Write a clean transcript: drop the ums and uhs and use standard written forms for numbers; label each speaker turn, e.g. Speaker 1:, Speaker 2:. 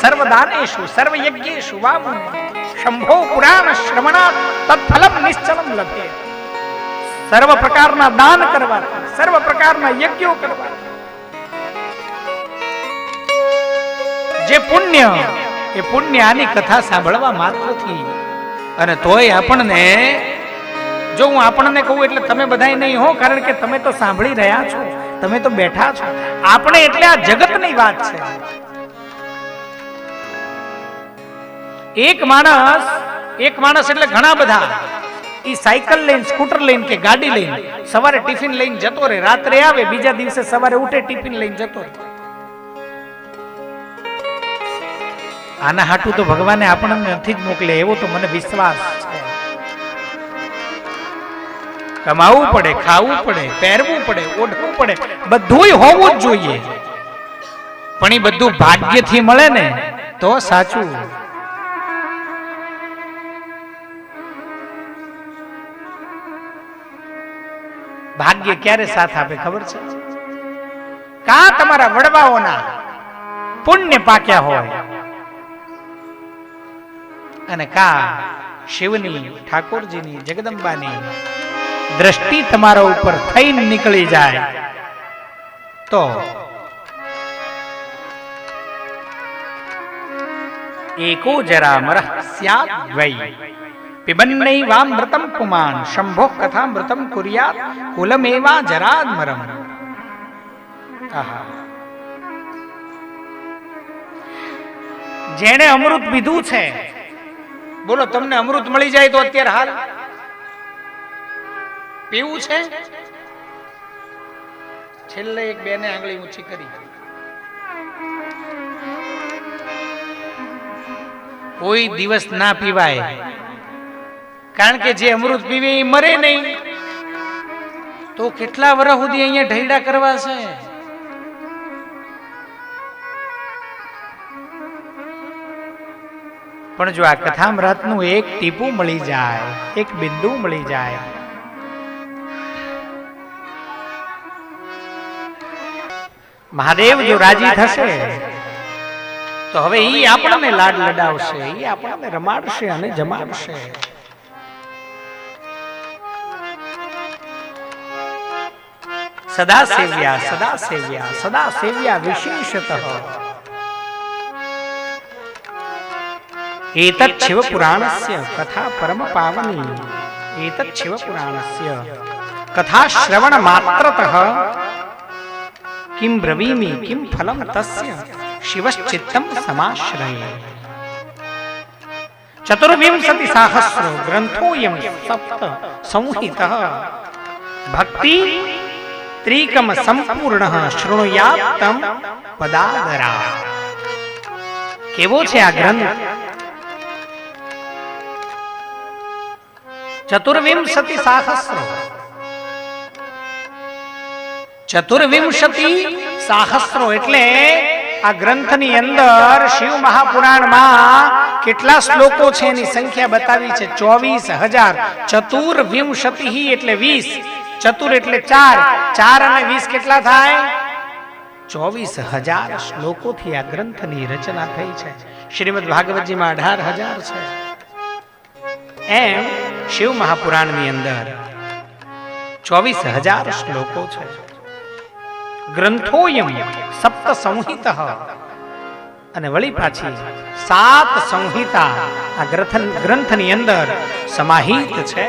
Speaker 1: સર્વદાનેષુ સર્વયજ્ઞેષુ વામુ શંભો પુરાણ શ્રવણાત તત્ફલમ નિશ્ચલમ લભે. સર્વ પ્રકારના દાન કરવા, સર્વ પ્રકારના યજ્ઞો કરવા, જે પુણ્ય એ પુણ્ય આની કથા સાંભળવા માત્રથી. અને તોય આપણને, જો હું આપણને કહું એટલે તમે બધાય નહીં હો, કારણ કે તમે તો સાંભળી રહ્યા છો, તમે તો બેઠા છો. આપણે એટલે આ જગતની વાત છે. એક માણસ એટલે ઘણા બધા. ઈ સાયકલ લઈને, સ્કૂટર લઈને કે ગાડી લઈને સવારે ટિફિન લઈને જતો રહે, રાત્રે આવે, બીજા દિવસે સવારે ઉઠે ટિફિન લઈને જતો રહે. આના હાટું તો ભગવાને આપણને નથી જ મોકલે એવો તો મને વિશ્વાસ છે. કમાવું પડે, ખાવું પડે, પહેરવું પડે, ઓઢવું પડે, બધુંય હોવું જ જોઈએ. પણ એ બધું ભાગ્યથી મળે ને તો સાચું. ભાગ્ય ક્યારે સાથ આપે ખબર છે? કા તમારા વડવાઓના પુણ્ય પાક્યા હોય, અને કા શિવની, ઠાકોરજીની, જગદંબાની દ્રષ્ટિ તમારા ઉપર થઈને નીકળી જાય તો એકો જરા મરઃ સ્યાદ દ્વૈ પિબન્નૈવામૃતમ પુમાન શંભો કથામૃતમ કુર્યાત કુલમેવા જરાદમરમ. જેણે અમૃત પીધું છે, બોલો તમને અમૃત મળી જાય તો અત્યારે હાલ પીવું છે? છેલ્લે એક બેને આંગળી ઊંચી કરી. કોઈ દિવસ ના પીવાય, કારણ કે જે અમૃત પીવે એ મરે નહીં. તો કેટલા વર્ષ સુધી અહીંયા ઢૈડા કરવા છે? પણ જો આ કથામૃતનું એક ટીપું મળી જાય, એક બિંદુ મળી જાય, મહાદેવ જો રાજી થશે તો હવે ઈ આપણને લાડ લડાવશે, ઈ આપણને રમાડશે અને જમાડશે. સદા સેવ્યા સદા સેવ્યા સદા સેવ્યા વિશેષતઃ એતत् શિવ પુરાણસ્ય કથા પરમ પાવની. એતत् શિવ પુરાણસ્ય કથા શ્રવણ માત્રતઃ કિમ બ્રવીમિ કિમ ફલમ તસ્ય શિવશ્ચિત્તમ સમાશ્રયે. ચતુર્વિંશતિ સાહસ્રો ગ્રંથોયમ સપ્ત સંહિતઃ ભક્તિ ત્રિકમ સંપૂર્ણ શૃણુયાત તમ પદાદરા. કેવો છે આ ગ્રંથ? ચતુર્વિંશતિ સાહસ્રો, ચતુર્વિંશતિ સાહસ્રો એટલે આ ગ્રંથની અંદર શિવ મહાપુરાણમાં કેટલા શ્લોકો છે એની સંખ્યા બતાવી છે 24,000. ચતુર્વિંશતિ એટલે 20, ચતુર એટલે 4, 4 અને 20 કેટલા થાય? 24,000 શ્લોકોથી આ ગ્રંથની રચના થઈ છે. શ્રીમદ ભાગવતજીમાં 18,000 છે. એમ શિવ મહાપુરાણની અંદર 24,000 શ્લોકો છે. ગ્રંથોયમ સપ્ત સંહિતઃ, અને વળી પાછી 7 સંહિતા આ ગ્રંથની અંદર સમાહિત છે.